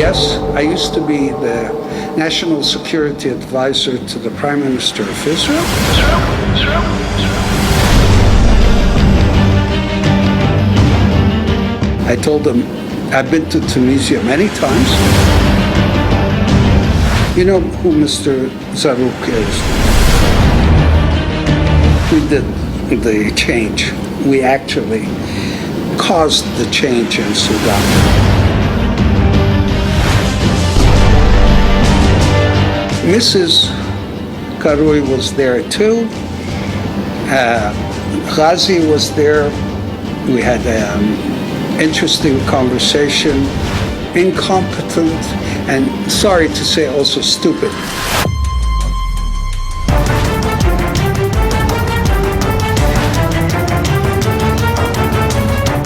Yes, I used to be the National Security Advisor to the Prime Minister of Israel. I told him I've been to Tunisia many times. You know who Mr. Zarouk is? We did the change. We actually caused the change in Sudan. Mrs. Karoui was there too. Ghazi was there. We had an interesting conversation. Incompetent and, sorry to say, also stupid.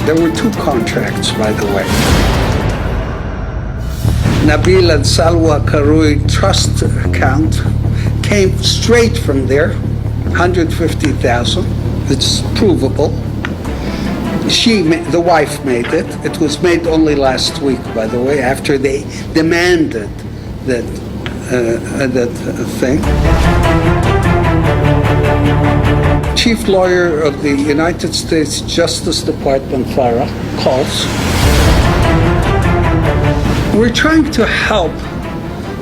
There were two contracts, by the way. Nabil and Salwa Karoui trust account came straight from there, 150,000. It's provable. The wife made it. It was made only last week, by the way, after they demanded that thing. Chief lawyer of the United States Justice Department, Farah, calls. We're trying to help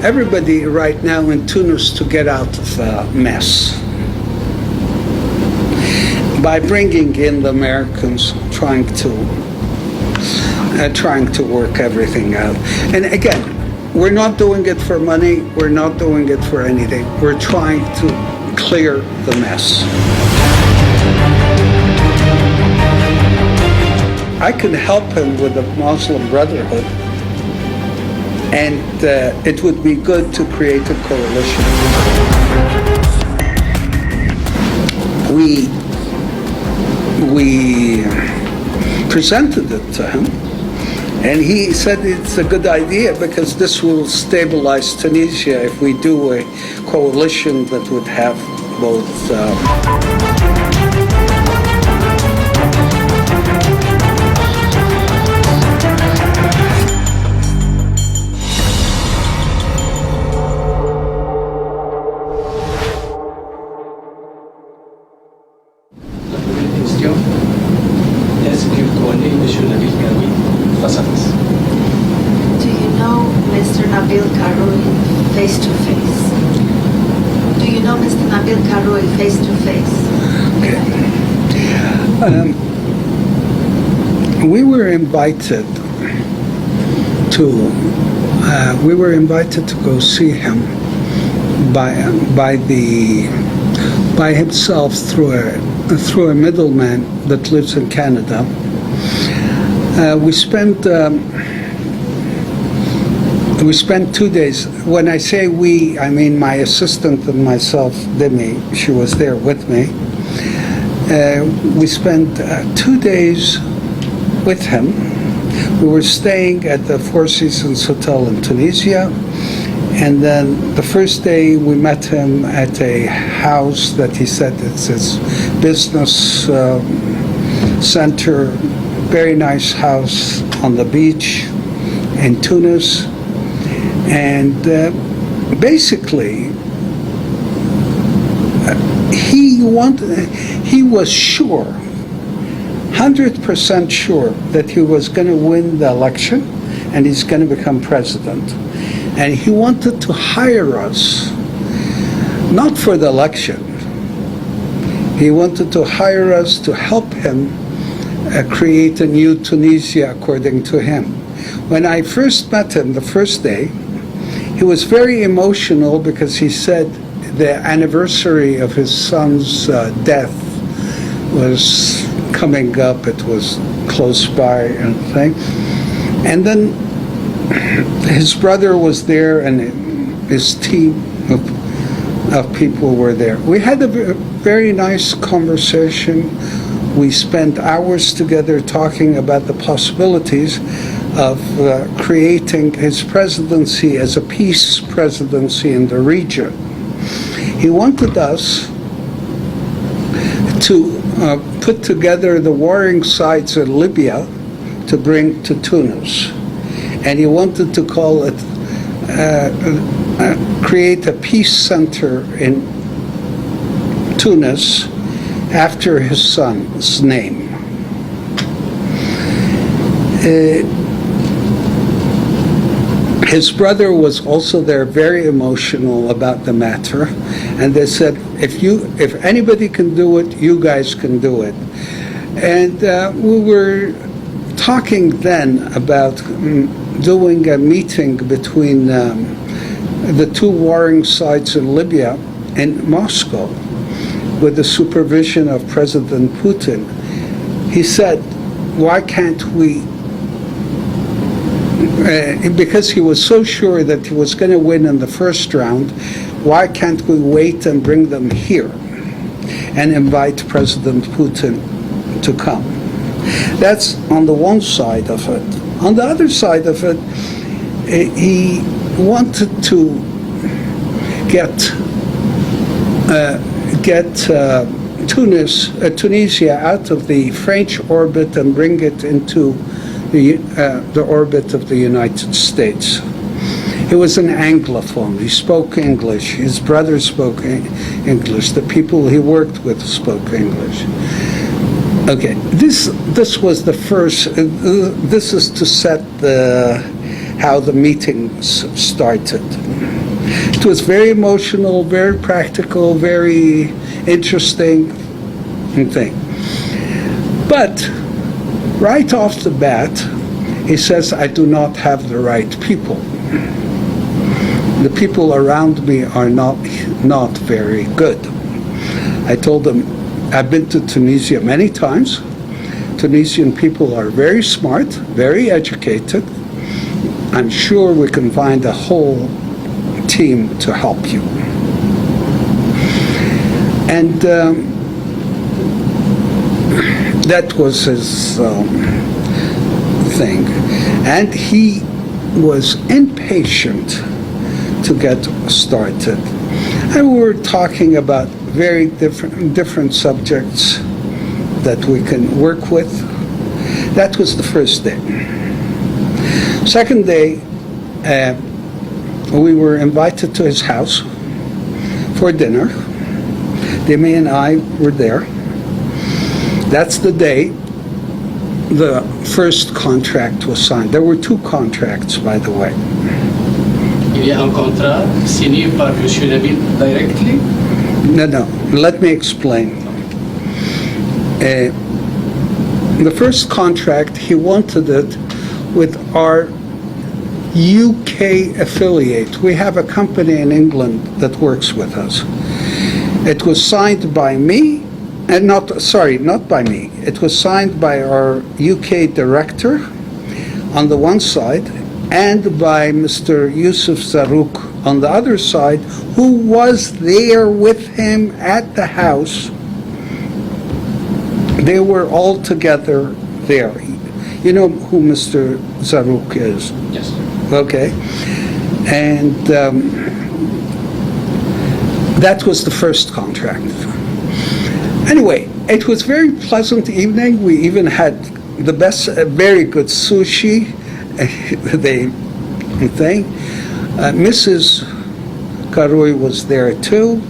everybody right now in Tunis to get out of the mess by bringing in the Americans, trying to work everything out. And again, we're not doing it for money. We're not doing it for anything. We're trying to clear the mess. I could help him with the Muslim Brotherhood, and it would be good to create a coalition. We presented it to him, and he said it's a good idea because this will stabilize Tunisia if we do a coalition that would have both Do you know Mr. Nabil Karoui face to face? Do you know Mr. Nabil Karoui face to face? We were invited to go see him by himself through a middleman that lives in Canada. We spent 2 days. When I say we, I mean my assistant and myself, Demi. She was there with me. We spent 2 days with him. We were staying at the Four Seasons Hotel in Tunisia. And then the first day we met him at a house that he said it's his business center, very nice house on the beach in Tunis. And basically, he was sure, 100% sure that he was going to win the election and he's going to become president. And he wanted to hire us, not for the election. He wanted to hire us to help him create a new Tunisia, according to him. When I first met him the first day, he was very emotional because he said the anniversary of his son's death was coming up. It was close by and thing. And then his brother was there and his team of people were there. We had a very nice conversation. We spent hours together talking about the possibilities of creating his presidency as a peace presidency in the region. He wanted us to put together the warring sides in Libya to bring to Tunis. and he wanted to call it, create a peace center in Tunis after his son's name. His brother was also there, very emotional about the matter, and they said, if anybody can do it, you guys can do it. And we were talking then about doing a meeting between the two warring sides in Libya and Moscow with the supervision of President Putin. He said, why can't we, because he was so sure that he was going to win in the first round, why can't we wait and bring them here and invite President Putin to come? That's on the one side of it. On the other side of it, he wanted to get Tunisia out of the French orbit and bring it into the orbit of the United States. He was an Anglophone. He spoke English. His brother spoke English. The people he worked with spoke English. Okay, this was the first. This is to set how the meetings started. It was very emotional, very practical, very interesting thing. But right off the bat, he says, I do not have the right people. The people around me are not very good. I told him, I've been to Tunisia many times. Tunisian people are very smart, very educated. I'm sure we can find a whole team to help you. And that was his thing. And he was impatient to get started. And we were talking about very different subjects that we can work with. That was the first day. Second day, we were invited to his house for dinner. Demi and I were there. That's the day the first contract was signed. There were two contracts, by the way. Il y a un contrat signé par M. Nabil directly? No, let me explain. The first contract, he wanted it with our UK affiliate. We have a company in England that works with us. It was signed by me, and not by me. It was signed by our UK director on the one side, and by Mr. Yusuf Zarouk on the other side, who was there with him at the house. They were all together there. You know who Mr. Zarouk is? Yes. Okay. And that was the first contract. Anyway, it was a very pleasant evening. We even had the best, very good sushi. Mrs. Karoui was there too.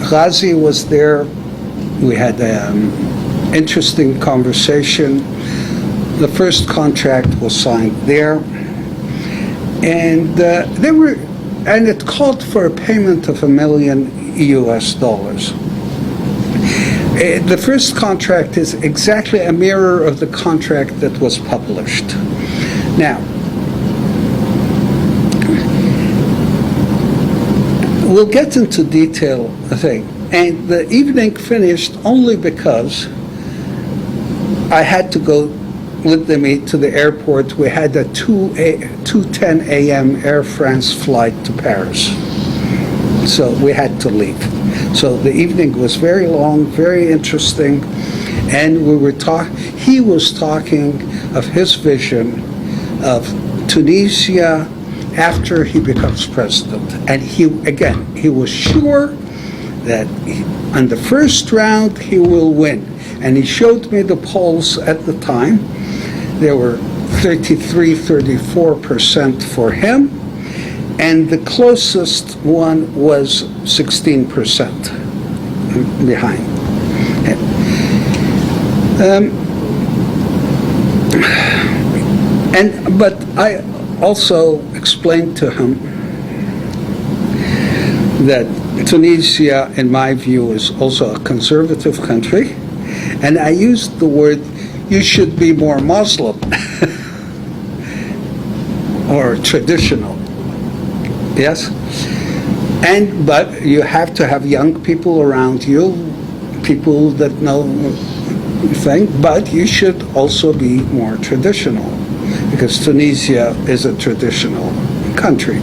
Ghazi was there. We had an interesting conversation. The first contract was signed there, and it called for a payment of $1 million. The first contract is exactly a mirror of the contract that was published. Now, we'll get into detail, I think. And the evening finished only because I had to go with them to the airport. We had a 2:10 a.m. Air France flight to Paris. So we had to leave. So the evening was very long, very interesting, and he was talking of his vision of Tunisia after he becomes president. And he was sure that on the first round he will win. And he showed me the polls at the time. They were 34% for him, and the closest one was 16% behind. But I also explained to him that Tunisia, in my view, is also a conservative country, and I used the word, you should be more Muslim or traditional, yes? But you have to have young people around you, people that know things, but you should also be more traditional, because Tunisia is a traditional country.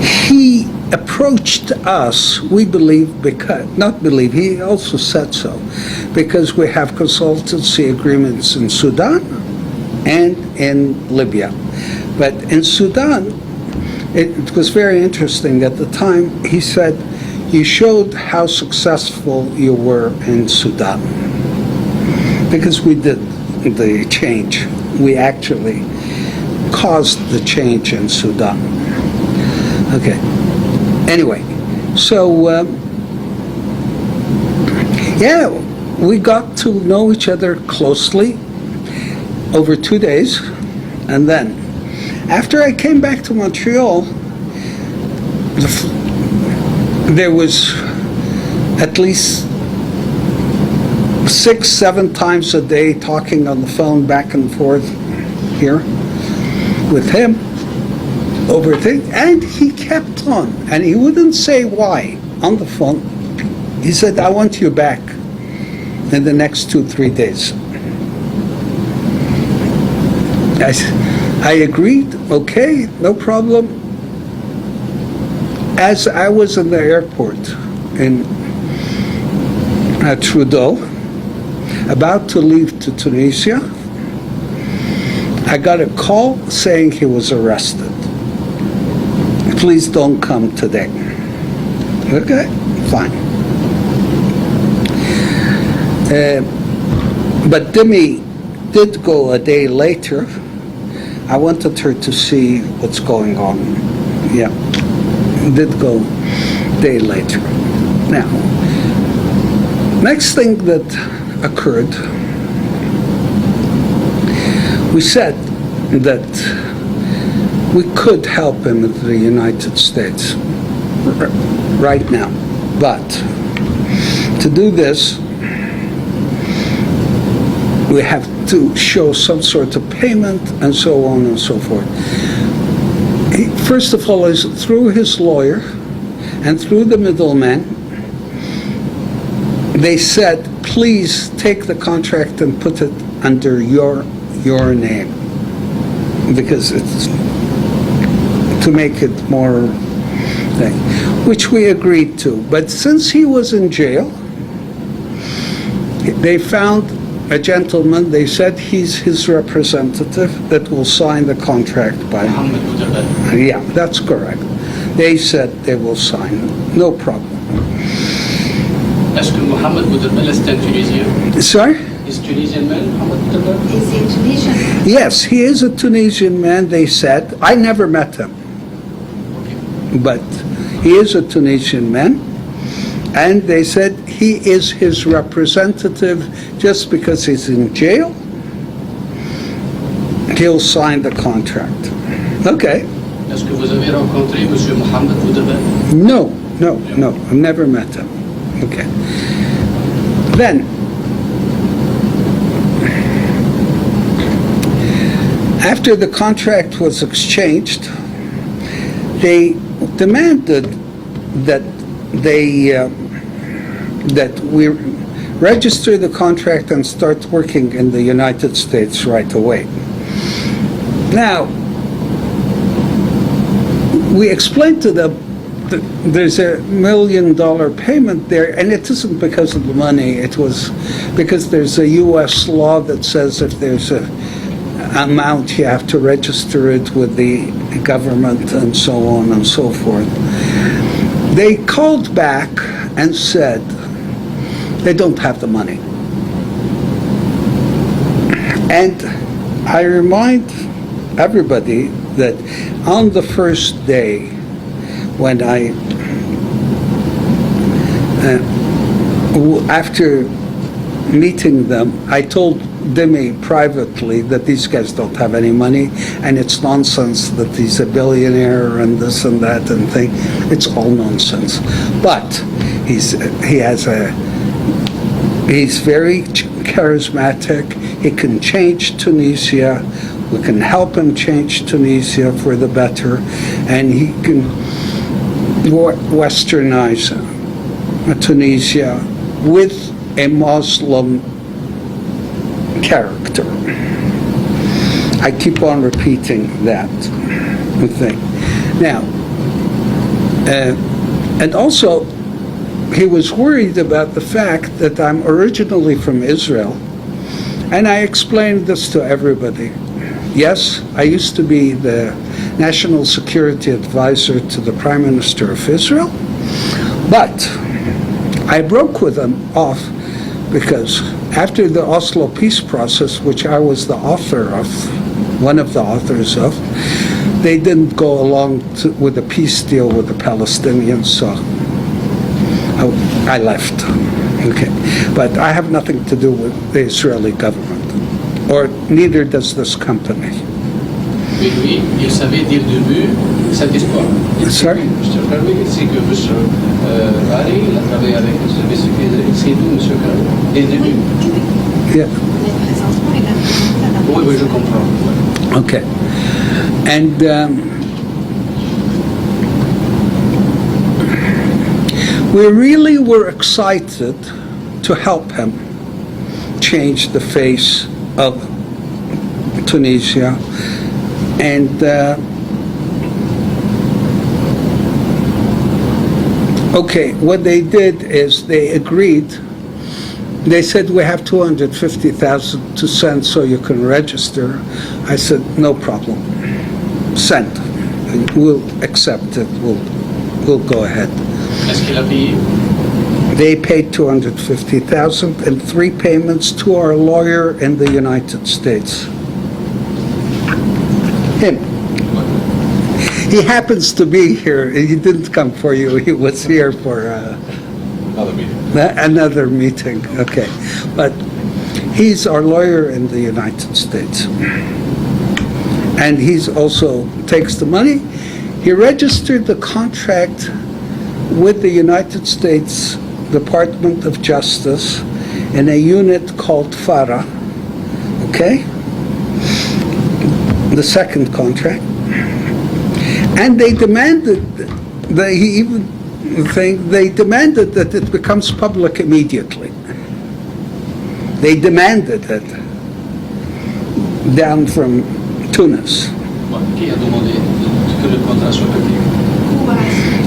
He approached us, we believe, he also said so, because we have consultancy agreements in Sudan and in Libya. But in Sudan, it was very interesting. At the time, he said, you showed how successful you were in Sudan, because we did the change. We actually caused the change in Sudan. Okay. Anyway, so we got to know each other closely over 2 days, and then after I came back to Montreal, there was at least 6-7 times a day talking on the phone back and forth here with him over things, and he kept on, and he wouldn't say why on the phone. He said, I want you back in the next 2-3 days. I agreed, okay, no problem. As I was in the airport in Trudeau, about to leave to Tunisia, I got a call saying he was arrested. Please don't come today. Okay, fine. But Demi did go a day later. I wanted her to see what's going on. Yeah, did go a day later. Now, next thing that occurred, we said that we could help him in the United States right now. But to do this, we have to show some sort of payment and so on and so forth. First of all, is through his lawyer and through the middleman, they said, please take the contract and put it under your name, because it's to make it more thing, which we agreed to. But since he was in jail, they found a gentleman, they said he's his representative that will sign the contract by... Yeah, that's correct. They said they will sign it. No problem. Est-ce que Mohamed Bouderbel est un Tunisien? Sorry? Is Tunisian man, Mohamed Bouderbel? Is he Tunisian? Yes, he is a Tunisian man, they said. I never met him. But he is a Tunisian man. And they said he is his representative just because he's in jail. He'll sign the contract. Okay. Est-ce que vous avez rencontré Monsieur Mohamed Bouderbel? No, I've never met him. Okay. Then, after the contract was exchanged, they demanded that that we register the contract and start working in the United States right away. Now, we explained to them that there's $1 million payment there, and it isn't because of the money, it was because there's a U.S. law that says if there's a amount, you have to register it with the government and so on and so forth. They called back and said They don't have the money. And I remind everybody that on the first day when after meeting them, I told Demi privately that these guys don't have any money, and it's nonsense that he's a billionaire and this and that and thing. It's all nonsense. But he's very charismatic. He can change Tunisia. We can help him change Tunisia for the better, and he can westernize Tunisia with a Muslim character. I keep on repeating that thing. Now, and also, he was worried about the fact that I'm originally from Israel, and I explained this to everybody. Yes, I used to be the National Security Advisor to the Prime Minister of Israel, but I broke with them off because after the Oslo peace process, which I was the author of, one of the authors of, they didn't go along with the peace deal with the Palestinians, so I left. Okay, but I have nothing to do with the Israeli government, or neither does this company. Mais lui, il savait dès le début cette histoire. Sorry? Mr. Karoui, c'est que Mr. Ali, il a travaillé avec le service secret. C'est tout, Mr. Karoui, dès le début. Yeah. Oui, je comprends. Okay. And we really were excited to help him change the face of Tunisia. And okay, what they did is they agreed. They said, we have 250,000 to send so you can register. I said, no problem. Send. We'll accept it. We'll go ahead. Est-ce qu'il a payé? They paid 250,000 in 3 payments to our lawyer in the United States. Him. He happens to be here. He didn't come for you. He was here for another meeting. Okay. But he's our lawyer in the United States. And he's also takes the money. He registered the contract with the United States Department of Justice in a unit called FARA. Okay? The second contract, and they demanded that it becomes public immediately. They demanded it down from Tunis. Qui a demandé que le contrat soit public?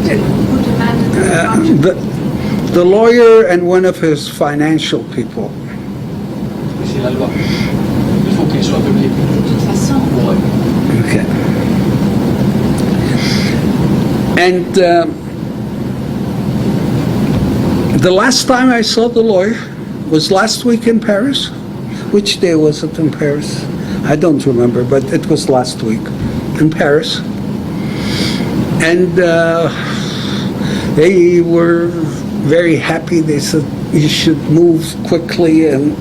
Who demanded the contract? The lawyer and one of his financial people. C'est la loi. Il faut qu'il soit public. De toute façon. Oui. Okay. And the last time I saw the lawyer was last week in Paris. Which day was it in Paris? I don't remember, but it was last week in Paris. And they were very happy. They said, you should move quickly and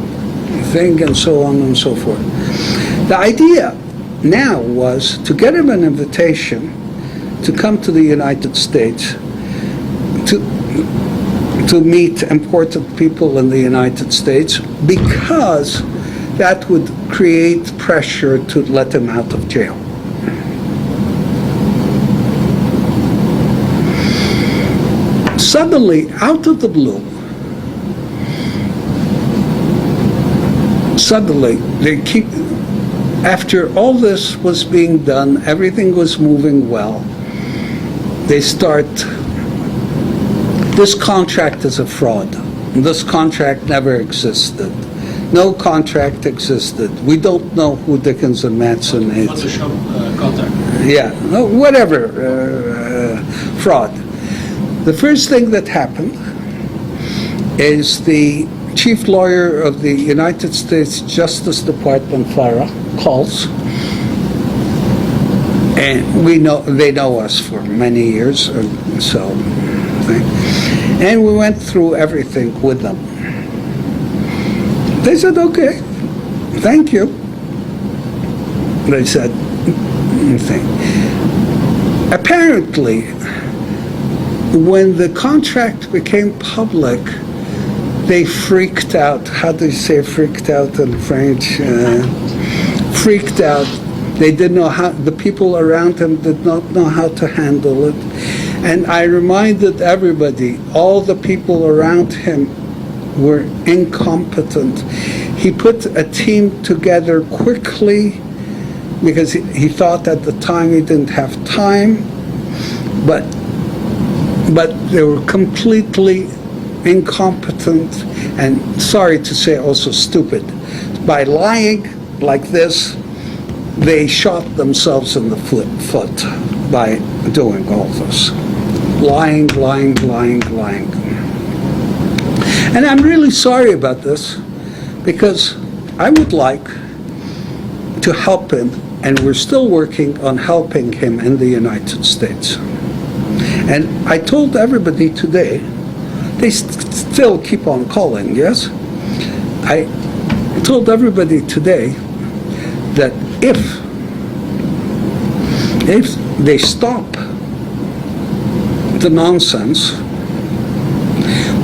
thing and so on and so forth. The idea now was to get him an invitation to come to the United States to meet important people in the United States, because that would create pressure to let him out of jail. Suddenly, out of the blue, after all this was being done, everything was moving well, they start, this contract is a fraud. This contract never existed. No contract existed. We don't know who Dickens and Matson is. Photoshop contract. Yeah, no, whatever, fraud. The first thing that happened is the chief lawyer of the United States Justice Department, Farah, calls. And they know us for many years, and we went through everything with them. They said, okay, thank you. They said, thing. Apparently, when the contract became public, they freaked out. How do you say freaked out in French? Freaked out. They didn't know how, the people around him did not know how to handle it. And I reminded everybody, all the people around him were incompetent. He put a team together quickly because he thought at the time he didn't have time, but they were completely incompetent and, sorry to say, also stupid. By lying like this, they shot themselves in the foot by doing all this. Lying. And I'm really sorry about this because I would like to help him, and we're still working on helping him in the United States. And I told everybody today, they still keep on calling, yes? I told everybody today that if they stop the nonsense,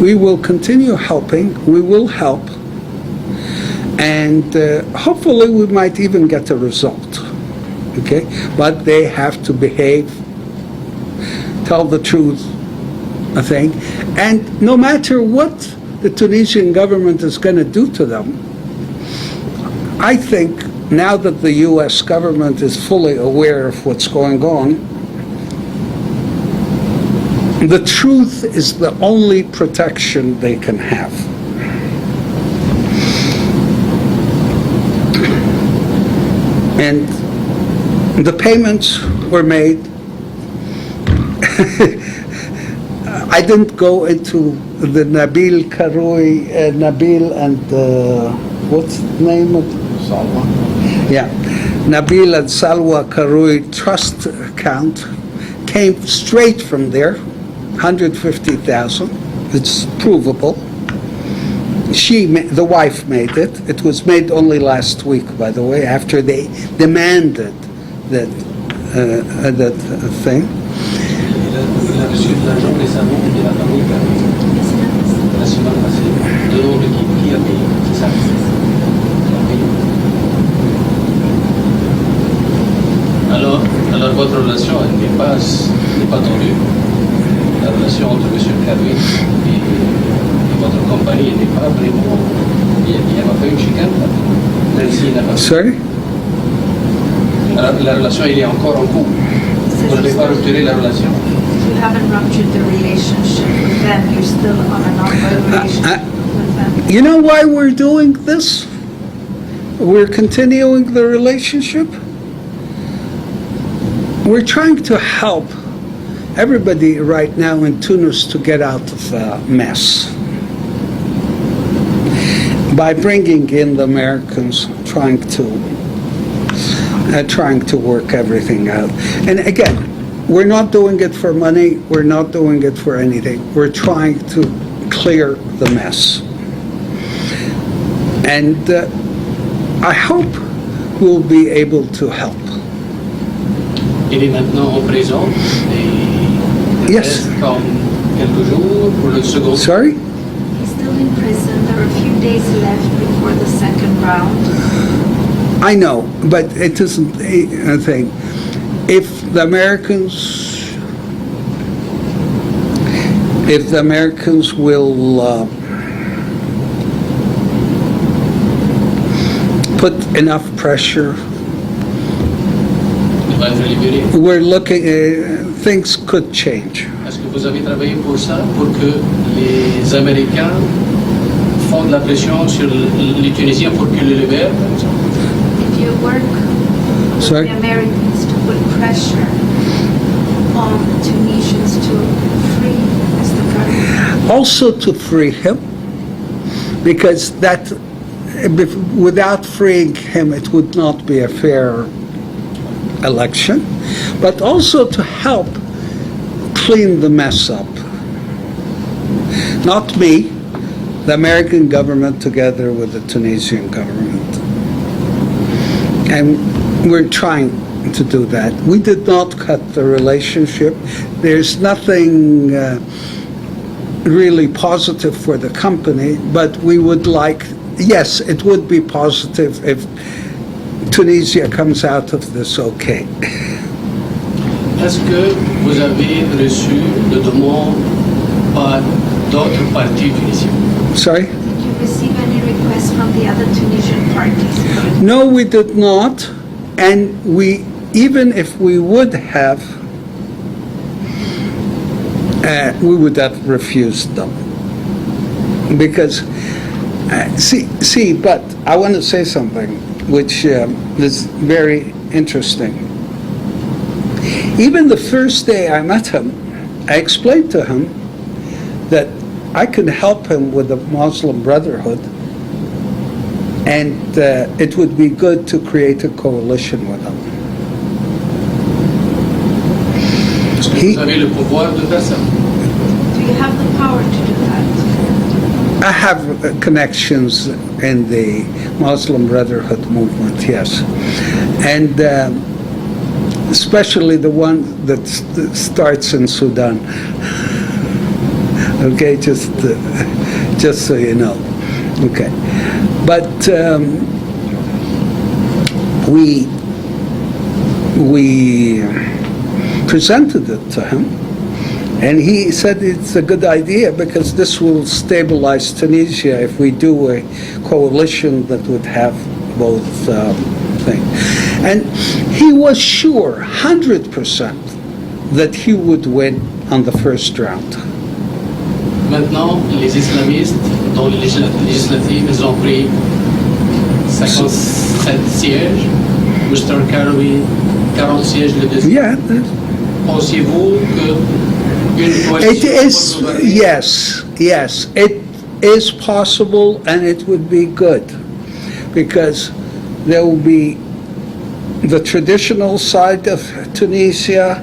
we will continue helping, we will help, and hopefully we might even get a result, okay? But they have to behave, tell the truth, I think, and no matter what the Tunisian government is going to do to them, I think now that the U.S. government is fully aware of what's going on, the truth is the only protection they can have. And the payments were made. I didn't go into the Nabil Karoui, Nabil and what's the name of Salwa? Yeah, Nabil and Salwa Karoui trust account came straight from there, 150,000. It's provable. The wife made it. It was made only last week, by the way, after they demanded that thing. Alors votre relation n'est pas tendue. La relation entre M. Karoui et votre compagnie n'est pas vraiment... Il n'y a pas une chicane là. Sorry? La relation elle est encore en cours. Vous n'avez pas rupturé la relation. You haven't ruptured the relationship with them. You're still on an ongoing relationship with them. You know why we're doing this? We're continuing the relationship. We're trying to help everybody right now in Tunis to get out of a mess by bringing in the Americans, trying to work everything out. And again, we're not doing it for money. We're not doing it for anything. We're trying to clear the mess. And I hope we'll be able to help. Il est maintenant en prison et Yes. reste comme quelques jours pour le second. Sorry? He's still in prison. There are a few days left before the second round. I know, but it isn't a thing. If the Americans will put enough pressure, we're looking, things could change. Est-ce que vous avez travaillé pour ça, pour que les Américains font de la pression sur les Tunisiens pour qu'ils le libèrent? If you work with Sorry? the Americans to put pressure on the Tunisians to free Mr. Karoui. Also to free him, because that, without freeing him, it would not be a fair election, but also to help clean the mess up. Not me, the American government together with the Tunisian government. And we're trying to do that. We did not cut the relationship. There's nothing really positive for the company, but we would like, yes, it would be positive if Tunisia comes out of this okay. Est-ce que vous avez reçu de demandes par d'autres partis tunisiens? Sorry? Did you receive any requests from the other Tunisian parties? No, we did not. And we, even if we would have, we would have refused them. Because, but I want to say something which is very interesting. Even the first day I met him, I explained to him that I could help him with the Muslim Brotherhood, and it would be good to create a coalition with him. Est-ce que vous avez le pouvoir de faire ça? Do you have the power to do that? I have connections in the Muslim Brotherhood movement, yes. And especially the one that starts in Sudan. Okay, just so you know. Okay, but we presented it to him, and he said it's a good idea because this will stabilize Tunisia if we do a coalition that would have both things. And he was sure, 100%, that he would win on the first round. Maintenant, les islamistes, dans les législatives, ils ont pris 57 sièges. Mr. Karoui, 40 sièges le deuxième. Yeah. Pensez-vous qu'une coalition... It is, yes, it is possible, and it would be good, because there will be the traditional side of Tunisia,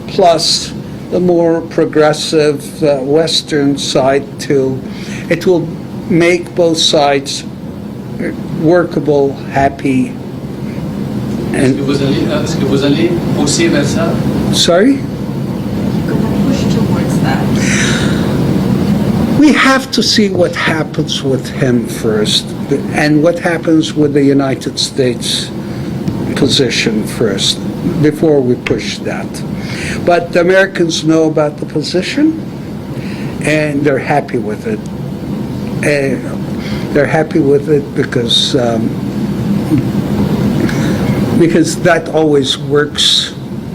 plus the more progressive Western side too. It will make both sides workable, happy. Est-ce que vous allez pousser vers ça? Sorry? You're going to push towards that. We have to see what happens with him first, and what happens with the United States position first, before we push that. But the Americans know about the position, and they're happy with it. They're happy with it because that always works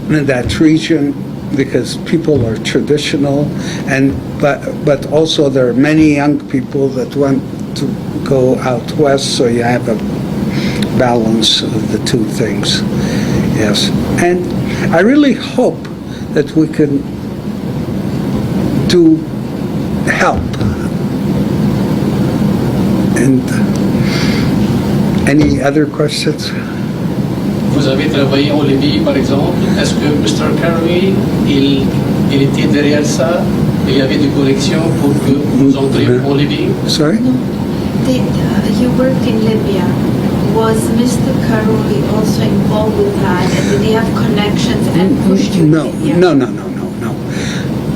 in that region, because people are traditional, and but also there are many young people that want to go out west, so you have a balance of the two things. Yes, and I really hope that we can help. And any other questions? Vous avez travaillé en Libye, par exemple. Est-ce que Mr. Karoui, il était derrière ça? Il y avait des connexions pour que vous entriez en Libye? Sorry? Did you work in Libya? Was Mr. Karoui also involved with that? And did he have connections and pushed you? No.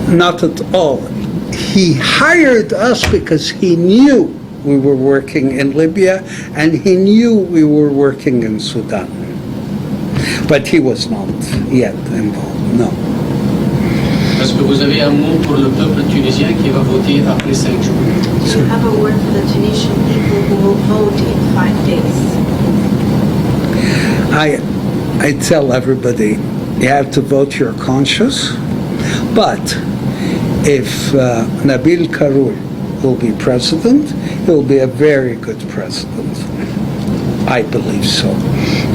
Not at all. He hired us because he knew we were working in Libya, and he knew we were working in Sudan. But he was not yet involved, no. Est-ce que vous avez un mot pour le peuple tunisien qui va voter après 5 jours? Do you have a word for the Tunisian people who will vote in 5 days? I tell everybody, you have to vote your conscience, but if Nabil Karoui will be president, he'll be a very good president. I believe so.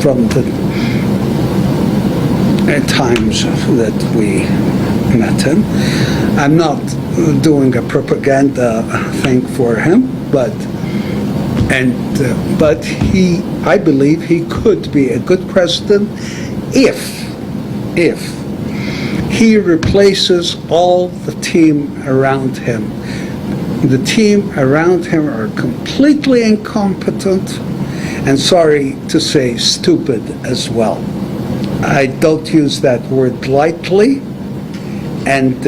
From the times that we met him. I'm not doing a propaganda thing for him, but But I believe he could be a good president if he replaces all the team around him. The team around him are completely incompetent and, sorry to say, stupid as well. I don't use that word lightly. And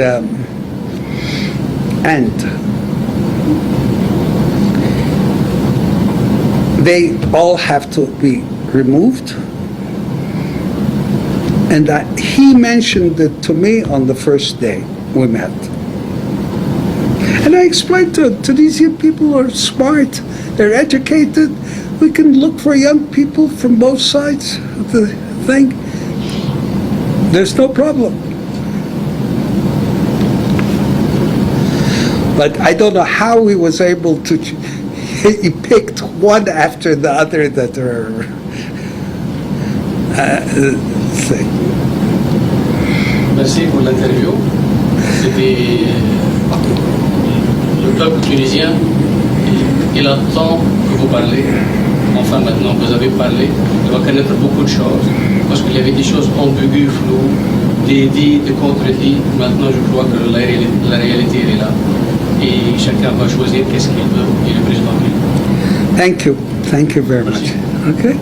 they all have to be removed. And he mentioned it to me on the first day we met. And I explained to these young people are smart, they're educated, we can look for young people from both sides of the thing. There's no problem. But I don't know how he was able to, he picked one after the other that are thing. Merci pour l'interview. C'était le peuple tunisien. Il attend que vous parlez. Enfin, maintenant, vous avez parlé. Il va connaître beaucoup de choses. Parce qu'il y avait des choses ambiguës, floues, des dits, des contre-dits. Maintenant, je crois que la réalité est là. Et chacun va choisir qu'est-ce qu'il veut et le président. Thank you very much. Okay.